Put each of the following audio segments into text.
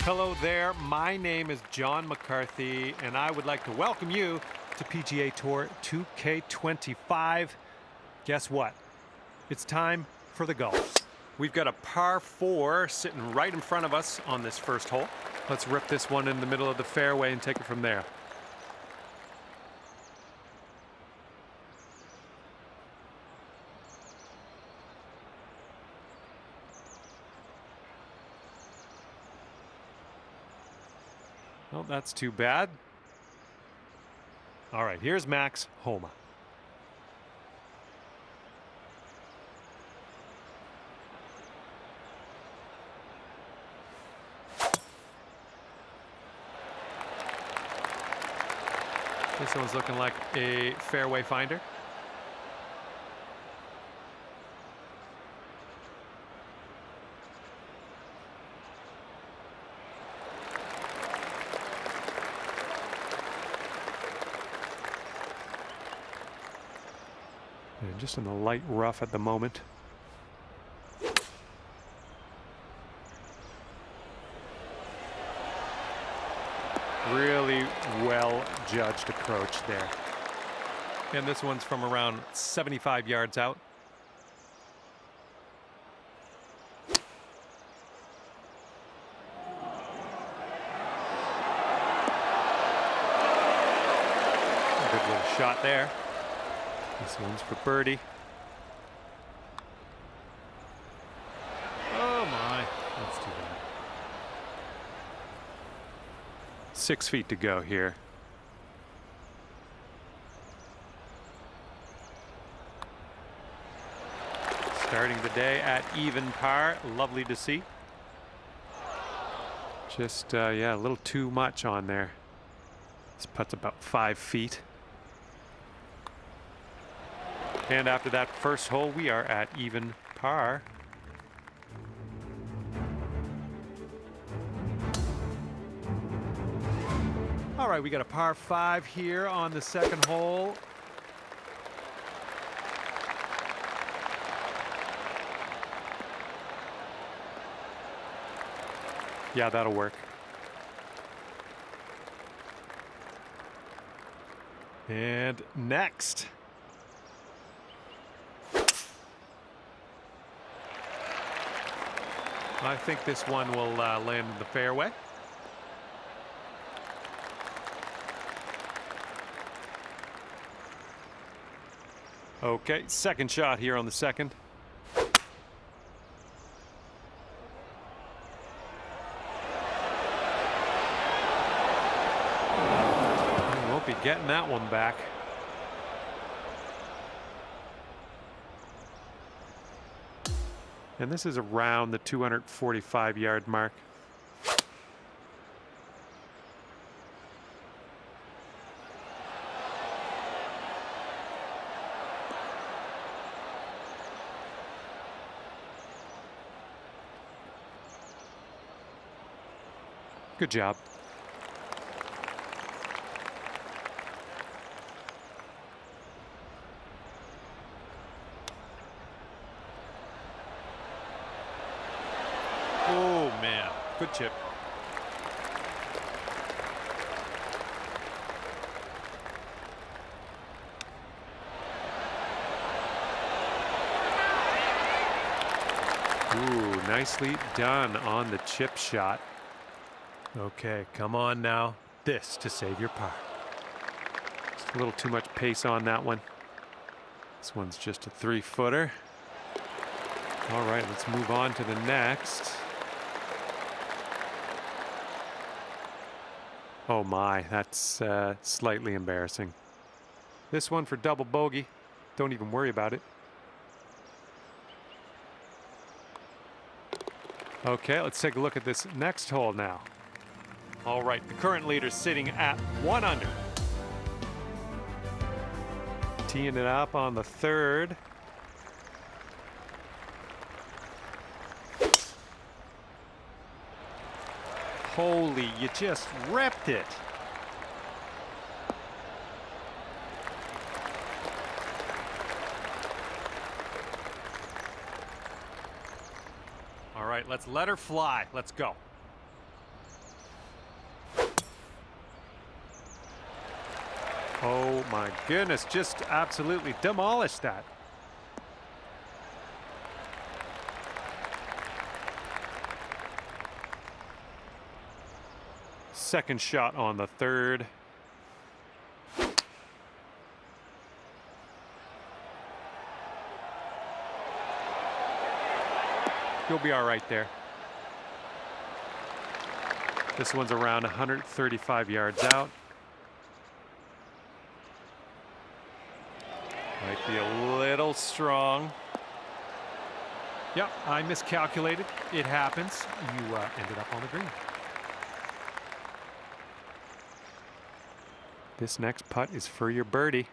Hello there, my name is John McCarthy, and I would like to welcome you to PGA Tour 2K25. Guess what? It's time for the golf. We've got a par 4 sitting right in front of us on this first hole. Let's rip this one in the middle of the fairway and take it from there. Well, that's too bad. All right, here's Max Homa. This one's looking like a fairway finder. And just in the light rough at the moment. Really well judged approach there. And this one's from around 75 yards out. Good little shot there. This one's for birdie. Oh my, that's too bad. 6 feet to go here. Starting the day at even par. Lovely to see. Just, yeah, a little too much on there. This putt's about 5 feet. And after that first hole, we are at even par. All right, we got a par 5 here on the second hole. Yeah, that'll work. And next. I think this one will land in the fairway. Okay, second shot here on the second. We won't be getting that one back. And this is around the 245-yard mark. Good job. Oh, man. Good chip. Ooh, nicely done on the chip shot. Okay, come on now. This to save your par. Just a little too much pace on that one. This one's just a 3-footer. All right, let's move on to the next. Oh my, that's slightly embarrassing. This one for double bogey. Don't even worry about it. Okay, let's take a look at this next hole now. All right, the current leader sitting at 1 under. Teeing it up on the third. Holy, you just ripped it. All right, let's let her fly. Let's go. Oh my goodness, just absolutely demolished that. Second shot on the third. You'll be all right there. This one's around 135 yards out. Might be a little strong. Yep, I miscalculated. It happens. You ended up on the green. This next putt is for your birdie.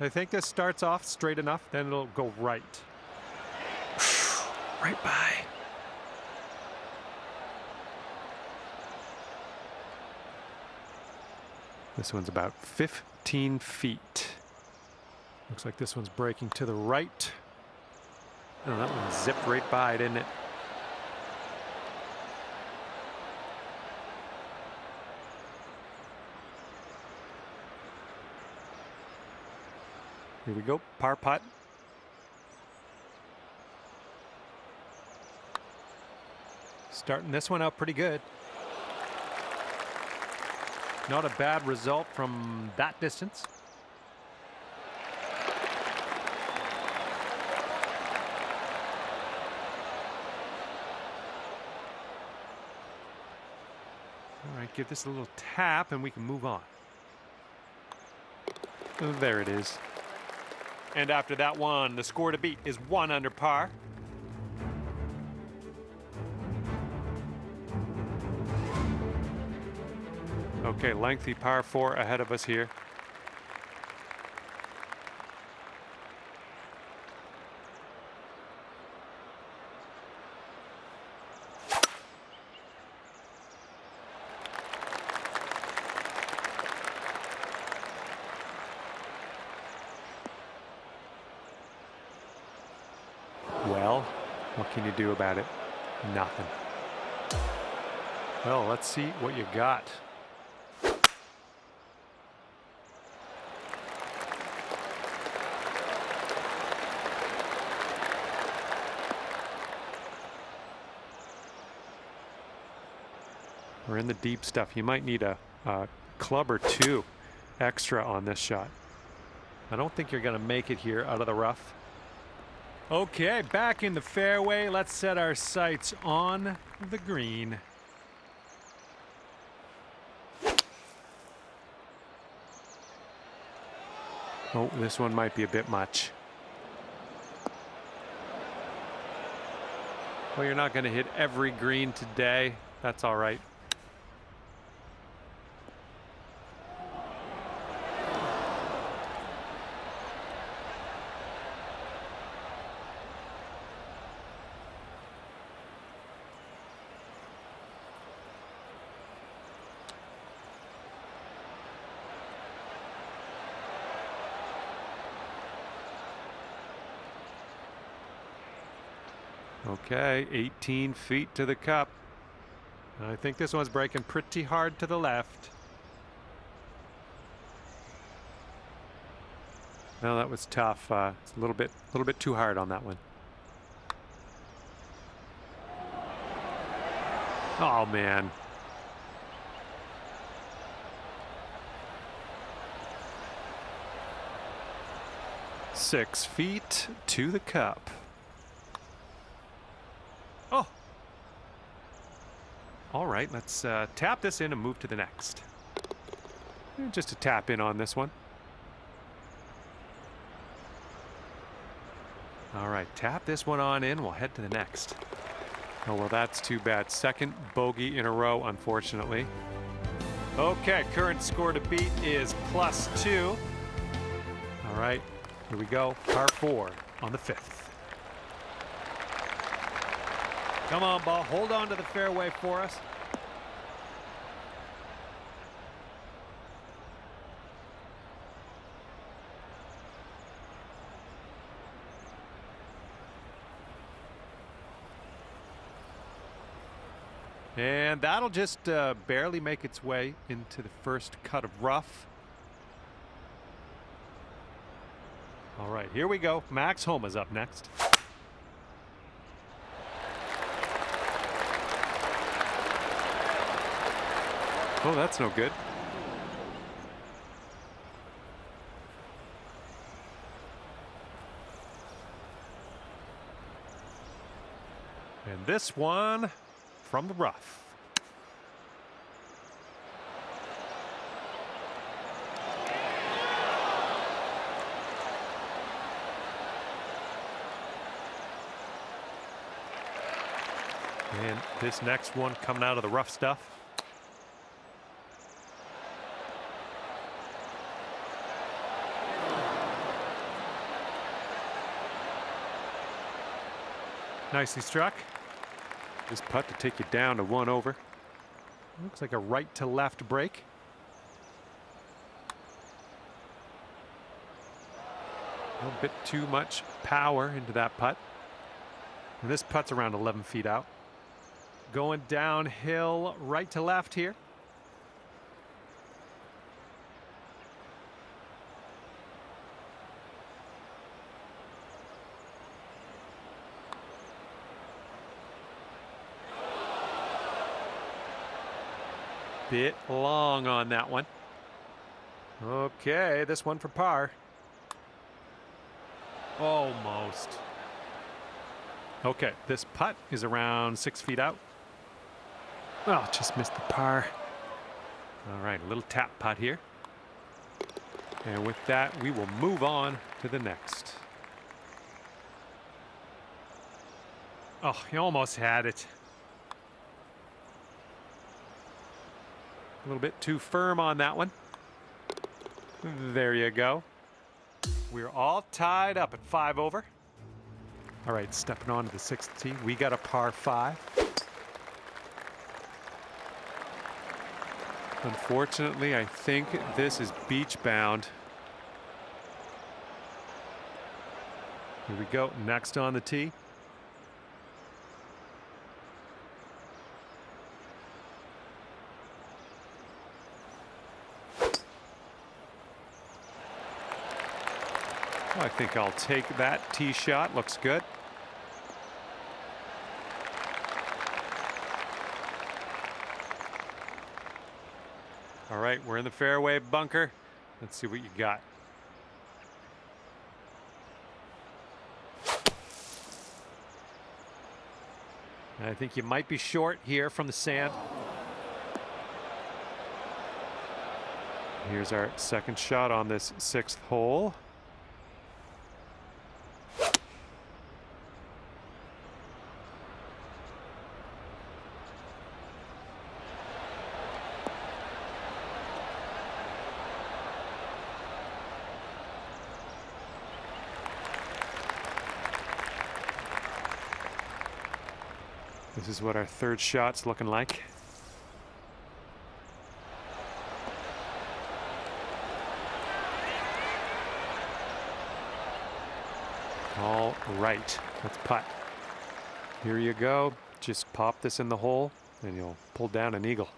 I think this starts off straight enough, then it'll go right. Right by. This one's about 15 feet. Looks like this one's breaking to the right. Oh, that one zipped right by, didn't it? Here we go, par putt. Starting this one out pretty good. Not a bad result from that distance. All right, give this a little tap and we can move on. Oh, there it is. And after that one, the score to beat is 1 under par. Okay, lengthy par 4 ahead of us here. Well, what can you do about it? Nothing. Well, let's see what you got. We're in the deep stuff. You might need a club or two extra on this shot. I don't think you're going to make it here out of the rough. Okay, back in the fairway. Let's set our sights on the green. Oh, this one might be a bit much. Well, you're not going to hit every green today. That's all right. Okay, 18 feet to the cup. I think this one's breaking pretty hard to the left. No, that was tough. It's a little bit too hard on that one. Oh man. Six feet to the cup. Oh. All right, let's tap this in and move to the next. Just a tap in on this one. All right, tap this one on in. We'll head to the next. Oh, well, that's too bad. Second bogey in a row, unfortunately. Okay, current score to beat is +2. All right, here we go. Par 4 on the 5th. Come on, ball. Hold on to the fairway for us. And that'll just barely make its way into the first cut of rough. All right, here we go. Max Homa's up next. Oh, that's no good. And this one from the rough. And this next one coming out of the rough stuff. Nicely struck. This putt to take you down to 1 over. Looks like a right to left break. A little bit too much power into that putt. And this putt's around 11 feet out. Going downhill right to left here. Bit long on that one. Okay, this one for par. Almost. Okay, this putt is around 6 feet out. Oh, just missed the par. All right, a little tap putt here. And with that, we will move on to the next. Oh, he almost had it. A little bit too firm on that one. There you go. We're all tied up at 5 over. All right, stepping on to the 6th tee. We got a par 5. Unfortunately, I think this is beach bound. Here we go. Next on the tee. I think I'll take that tee shot. Looks good. All right, we're in the fairway bunker. Let's see what you got. I think you might be short here from the sand. Here's our second shot on this 6th hole. This is what our 3rd shot's looking like. All right, let's putt. Here you go. Just pop this in the hole and you'll pull down an eagle.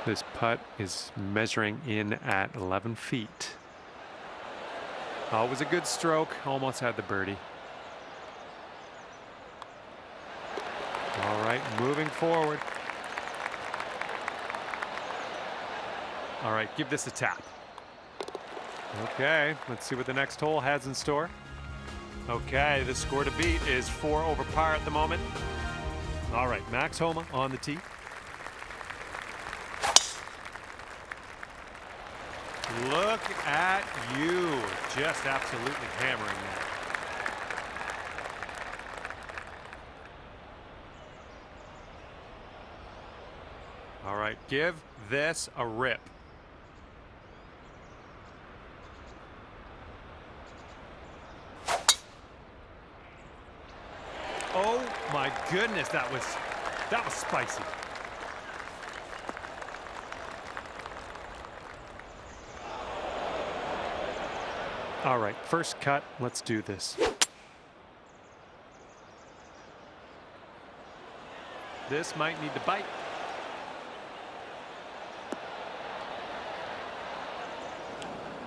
This putt is measuring in at 11 feet. Oh, it was a good stroke. Almost had the birdie. All right, moving forward. All right, give this a tap. Okay, let's see what the next hole has in store. Okay, the score to beat is 4 over par at the moment. All right, Max Homa on the tee. Look at you, just absolutely hammering that. All right, give this a rip. Oh my goodness, that was spicy. All right, first cut, let's do this. This might need to bite.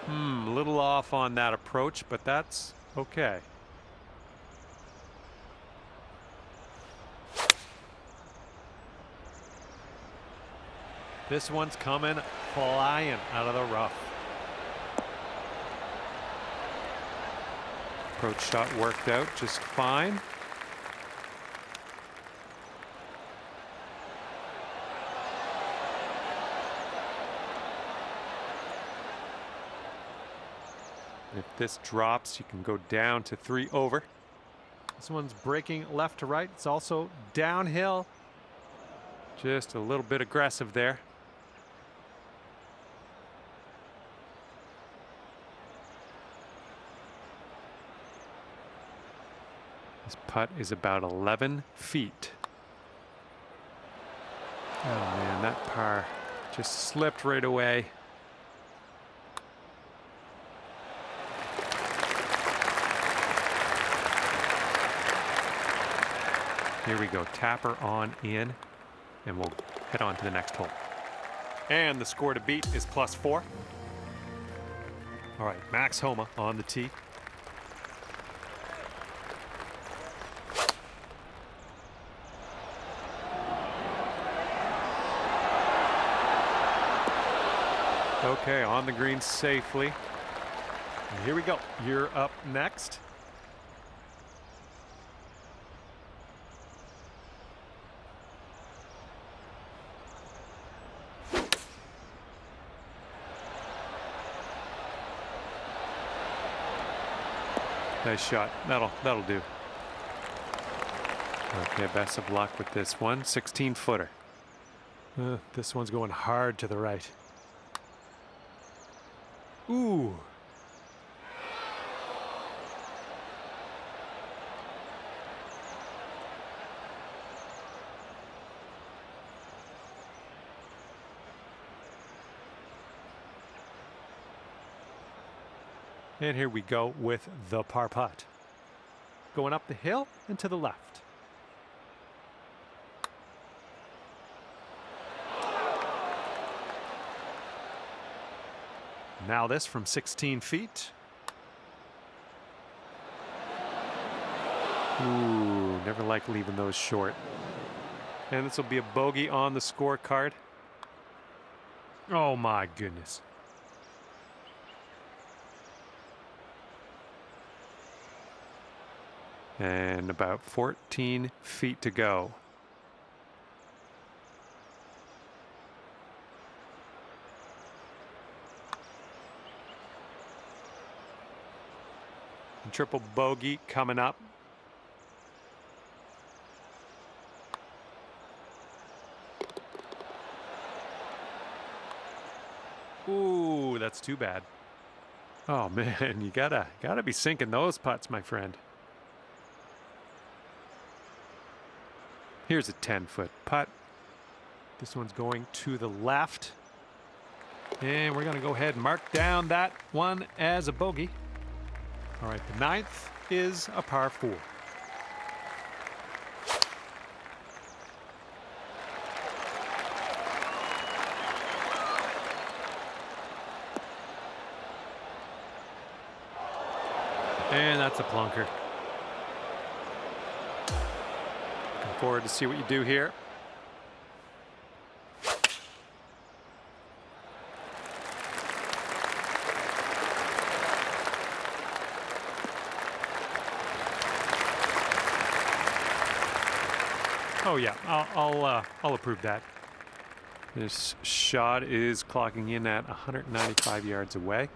A little off on that approach, but that's okay. This one's coming flying out of the rough. Approach shot worked out just fine. If this drops, you can go down to 3 over. This one's breaking left to right. It's also downhill. Just a little bit aggressive there. This putt is about 11 feet. Oh man, that par just slipped right away. Here we go, tapper on in, and we'll head on to the next hole. And the score to beat is +4. All right, Max Homa on the tee. Okay, on the green safely. And here we go. You're up next. Nice shot. That'll do. Okay, best of luck with this one. 16-footer. This one's going hard to the right. Ooh. And here we go with the par putt. Going up the hill and to the left. Now this from 16 feet. Ooh, never like leaving those short. And this will be a bogey on the scorecard. Oh my goodness. And about 14 feet to go. Triple bogey coming up. Ooh, that's too bad. Oh man, you gotta be sinking those putts, my friend. Here's a 10-foot putt. This one's going to the left. And we're gonna go ahead and mark down that one as a bogey. All right, the 9th is a par 4. And that's a plunker. Looking forward to see what you do here. Oh yeah, I'll approve that. This shot is clocking in at 195 yards away.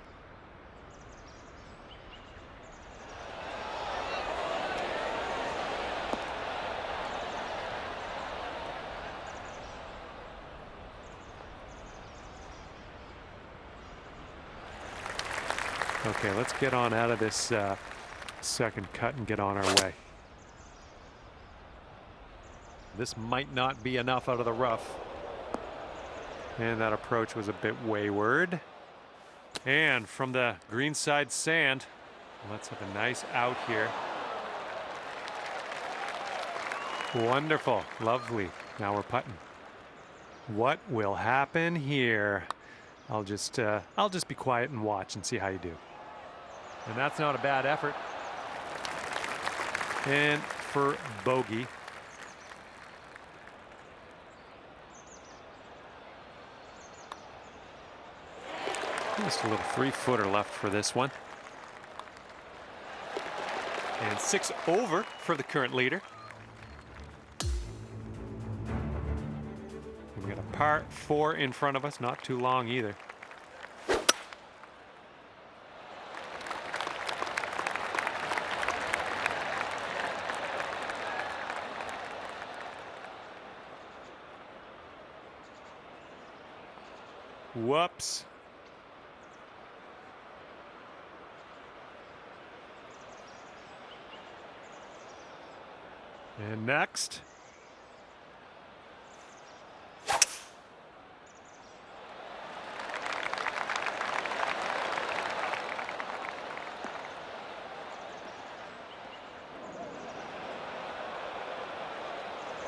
Okay, let's get on out of this second cut and get on our way. This might not be enough out of the rough. And that approach was a bit wayward. And from the greenside sand, let's have a nice out here. Wonderful. Lovely. Now we're putting. What will happen here? I'll just be quiet and watch and see how you do. And that's not a bad effort. And for bogey. Just a little 3-footer left for this one. And 6 over for the current leader. We got a par 4 in front of us, not too long either. Whoops. And next.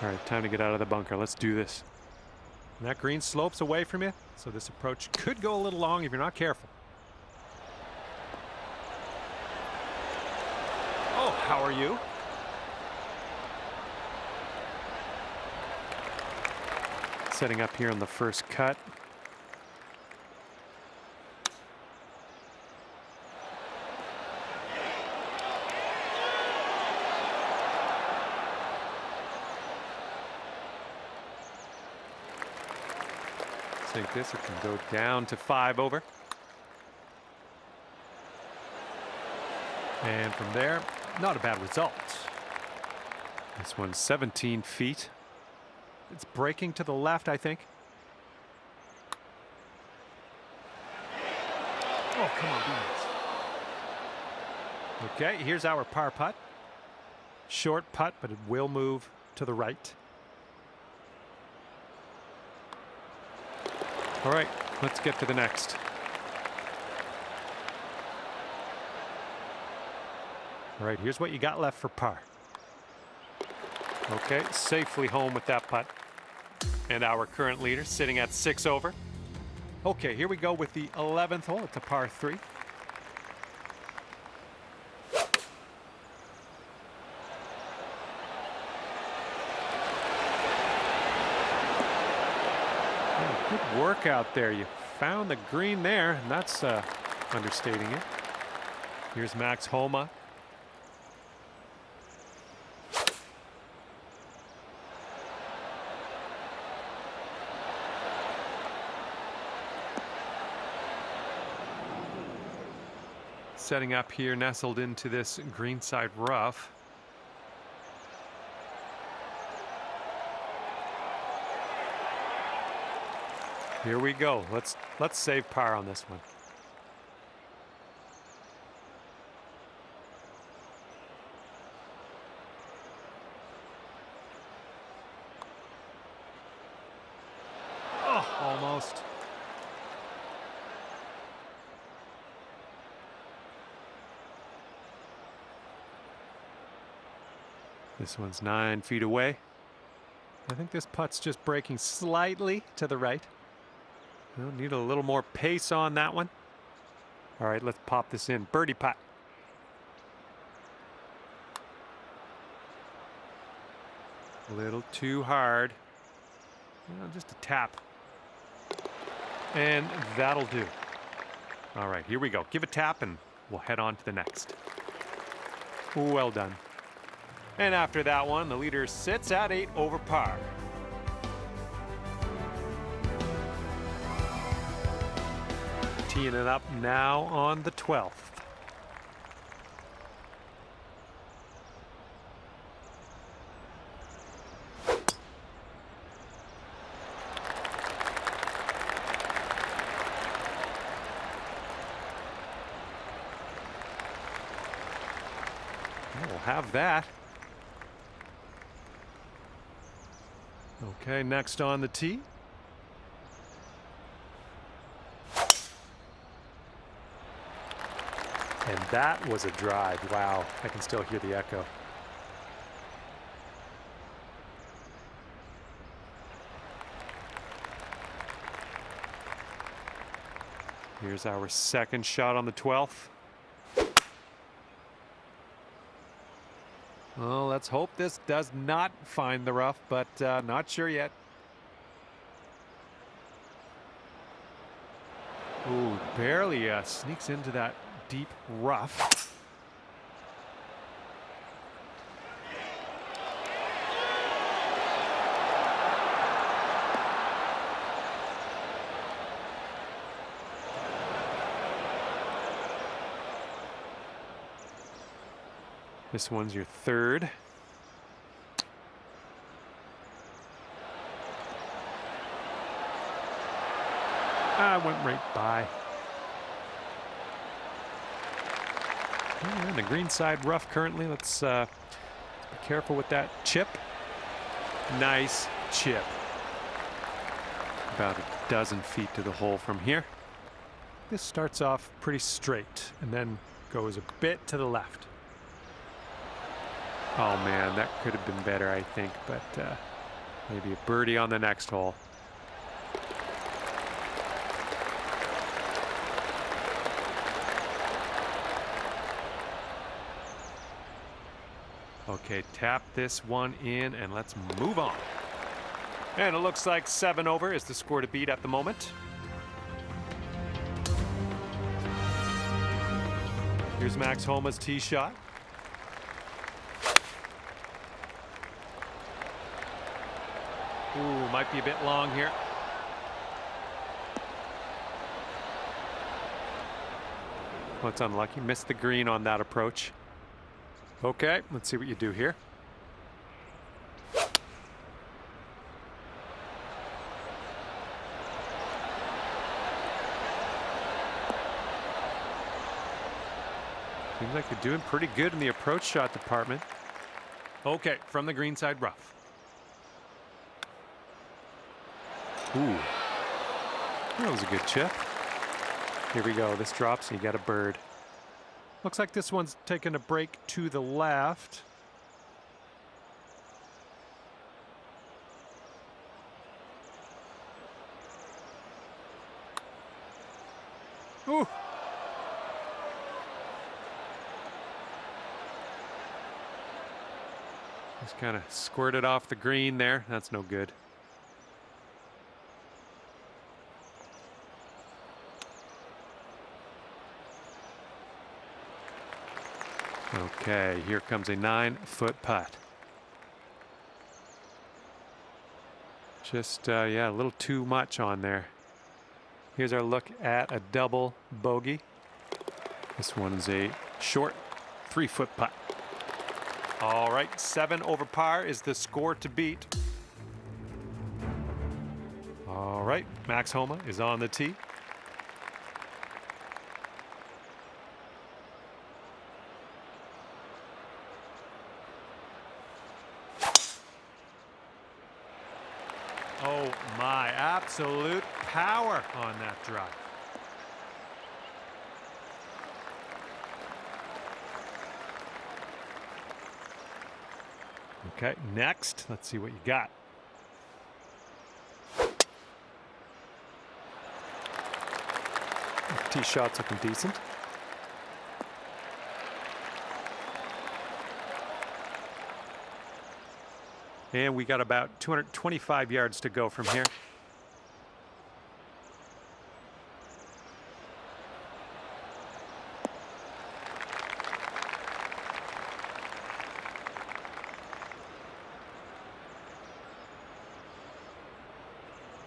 All right, time to get out of the bunker. Let's do this. And that green slopes away from you, so this approach could go a little long if you're not careful. Oh, how are you? Setting up here on the first cut. Think this, it can go down to 5 over. And from there, not a bad result. This one's 17 feet. It's breaking to the left, I think. Oh, come on, be nice. Okay, here's our par putt. Short putt, but it will move to the right. All right, let's get to the next. All right, here's what you got left for par. Okay, safely home with that putt. And our current leader sitting at 6 over. Okay, here we go with the 11th hole. It's a par 3. Good work out there. You found the green there, and that's understating it. Here's Max Homa. Setting up here, nestled into this greenside rough. Here we go. Let's save par on this one. Oh, almost. This one's 9 feet away. I think this putt's just breaking slightly to the right. We'll need a little more pace on that one. All right, let's pop this in. Birdie putt. A little too hard. Just a tap. And that'll do. All right, here we go. Give a tap and we'll head on to the next. Well done. And after that one, the leader sits at 8 over par. Teeing it up now on the 12th. We'll have that. Okay, next on the tee. And that was a drive. Wow, I can still hear the echo. Here's our second shot on the 12th. Well, let's hope this does not find the rough, but not sure yet. Ooh, barely sneaks into that deep rough. This one's your third. Went right by. And the green side rough currently. Let's be careful with that chip. Nice chip. About a dozen feet to the hole from here. This starts off pretty straight and then goes a bit to the left. Oh man, that could have been better, I think, but maybe a birdie on the next hole. Okay, tap this one in and let's move on. And it looks like 7 over is the score to beat at the moment. Here's Max Homa's tee shot. Ooh, might be a bit long here. Well, it's unlucky. Missed the green on that approach. Okay, let's see what you do here. Seems like you're doing pretty good in the approach shot department. Okay, from the green side rough. Ooh, that was a good chip. Here we go. This drops and you got a bird. Looks like this one's taking a break to the left. Ooh. Just kind of squirted off the green there. That's no good. Okay, here comes a 9-foot putt. Just, yeah, a little too much on there. Here's our look at a double bogey. This one's a short 3-foot putt. All right, 7 over par is the score to beat. All right, Max Homa is on the tee. Oh my, absolute power on that drive. Okay, next, let's see what you got. Tee shot's looking decent. And we got about 225 yards to go from here.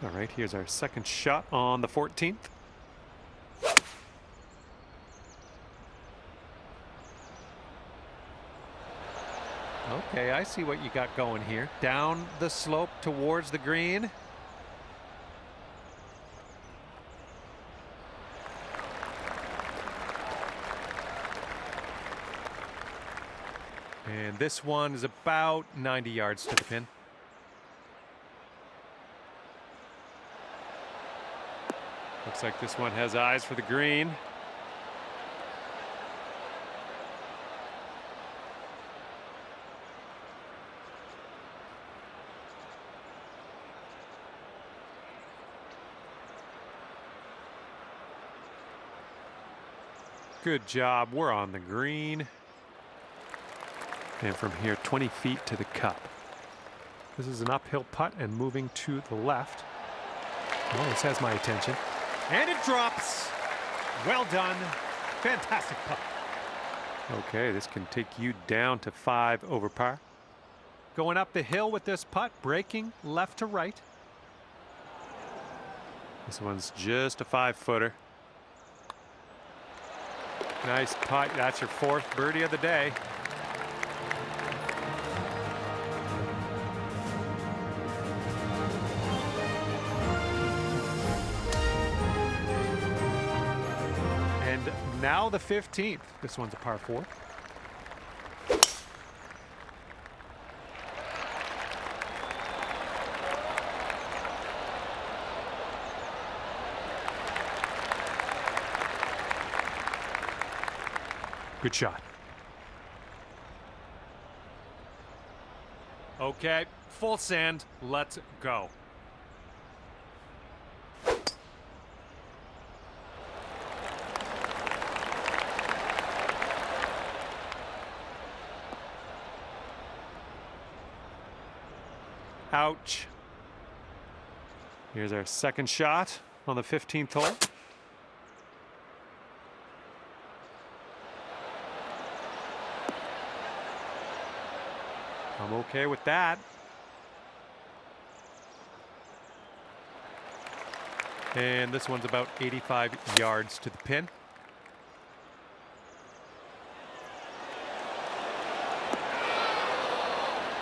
All right, here's our second shot on the 14th. Okay, I see what you got going here. Down the slope towards the green. And this one is about 90 yards to the pin. Looks like this one has eyes for the green. Good job. We're on the green. And from here, 20 feet to the cup. This is an uphill putt and moving to the left. Oh, this has my attention. And it drops. Well done. Fantastic putt. Okay, this can take you down to 5 over par. Going up the hill with this putt, breaking left to right. This one's just a 5-footer. Nice putt. That's your 4th birdie of the day. And now the 15th. This one's a par 4. Good shot. Okay, full sand. Let's go. Ouch. Here's our second shot on the 15th hole. I'm okay with that. And this one's about 85 yards to the pin.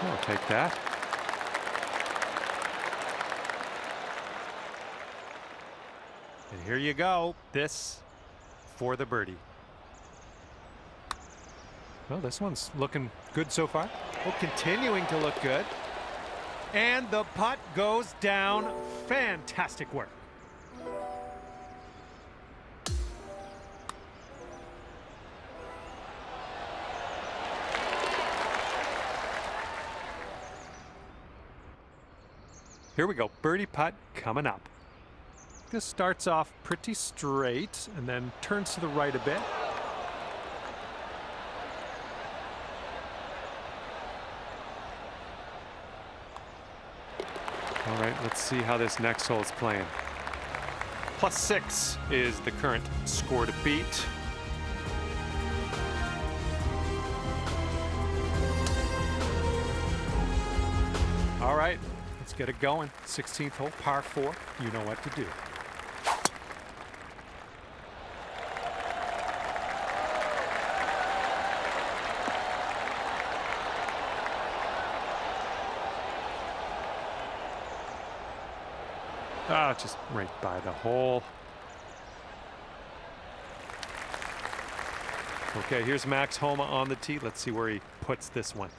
I'll take that. And here you go. This for the birdie. Well, this one's looking good so far. Well, continuing to look good. And the putt goes down. Fantastic work. Here we go. Birdie putt coming up. This starts off pretty straight and then turns to the right a bit. All right, let's see how this next hole is playing. +6 is the current score to beat. All right, let's get it going. 16th hole, par 4. You know what to do. Ah, just right by the hole. Okay, here's Max Homa on the tee. Let's see where he puts this one.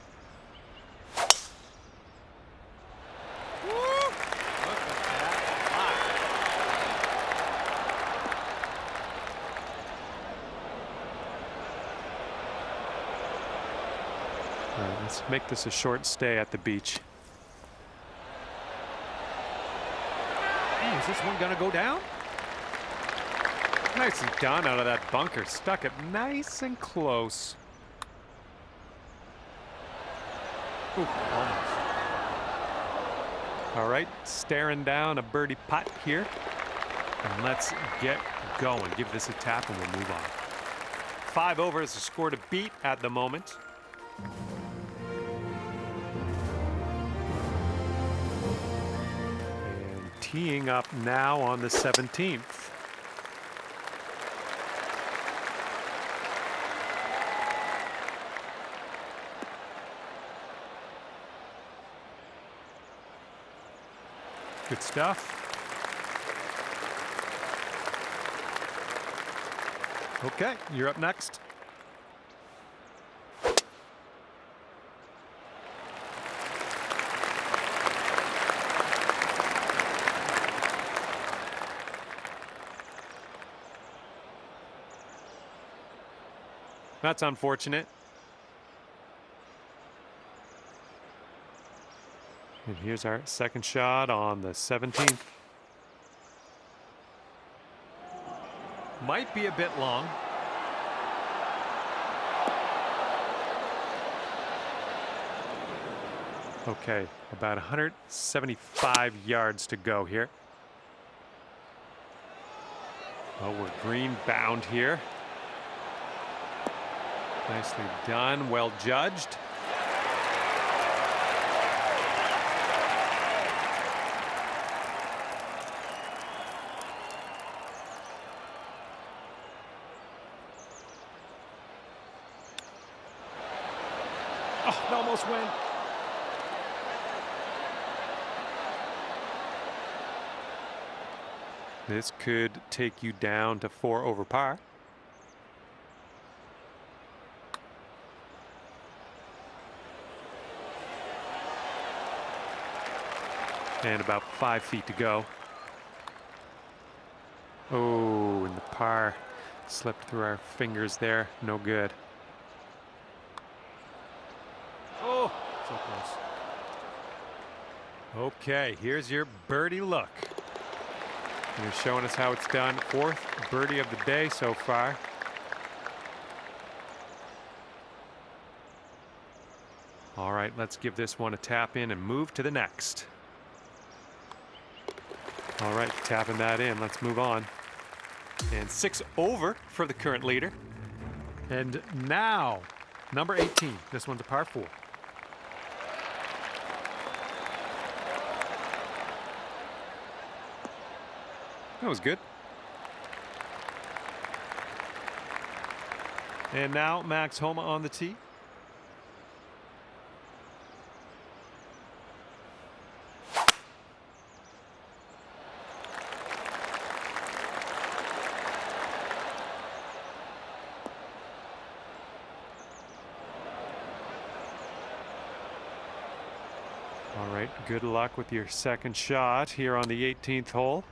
All right, let's make this a short stay at the beach. Is this one gonna go down? Nice and done out of that bunker. Stuck it nice and close. Ooh, almost. All right, staring down a birdie putt here. And let's get going. Give this a tap and we'll move on. 5 over is the score to beat at the moment. Teeing up now on the 17th. Good stuff. Okay, you're up next. That's unfortunate. And here's our second shot on the 17th. Might be a bit long. Okay, about 175 yards to go here. Oh, we're green bound here. Nicely done, well judged. Oh, it almost went. This could take you down to 4 over par. And about 5 feet to go. Oh, and the par slipped through our fingers there. No good. Oh, so close. Okay, here's your birdie look. You're showing us how it's done. 4th birdie of the day so far. All right, let's give this one a tap in and move to the next. All right, tapping that in. Let's move on. And 6 over for the current leader. And now, number 18. This one's a par 4. That was good. And now Max Homa on the tee. All right, good luck with your second shot here on the 18th hole.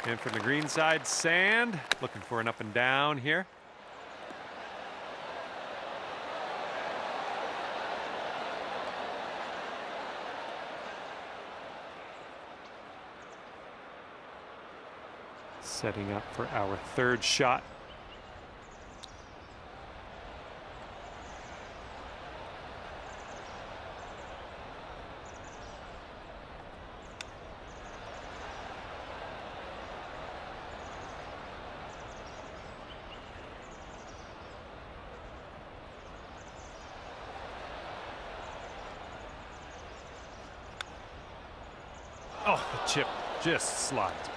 And from the green side, sand. Looking for an up and down here. Setting up for our 3rd shot. Oh, the chip just slides by.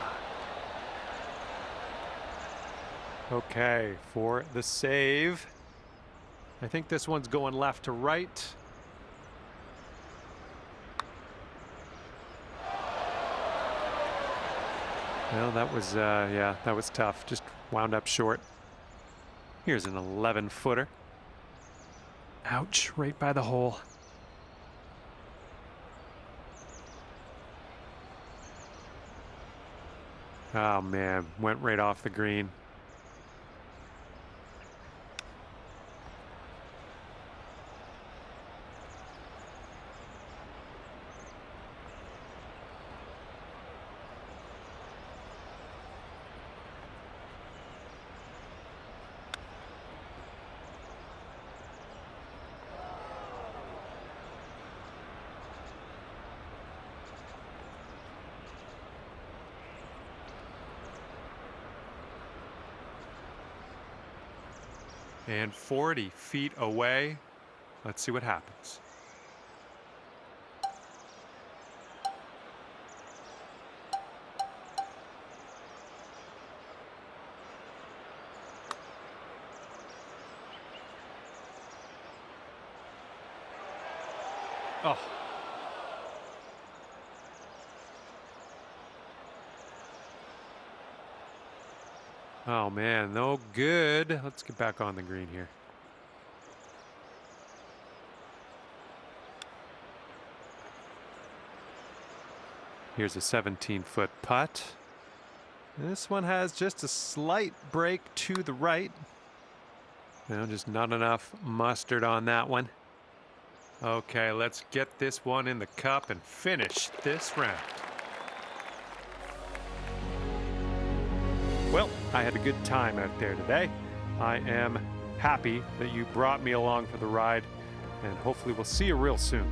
Okay, for the save. I think this one's going left to right. Well, that was, yeah, that was tough. Just wound up short. Here's an 11-footer. Ouch, right by the hole. Oh, man, went right off the green. And 40 feet away. Let's see what happens. Oh. Oh, man, no good. Let's get back on the green here. Here's a 17-foot putt. This one has just a slight break to the right. No, just not enough mustard on that one. Okay, let's get this one in the cup and finish this round. I had a good time out there today. I am happy that you brought me along for the ride, and hopefully we'll see you real soon.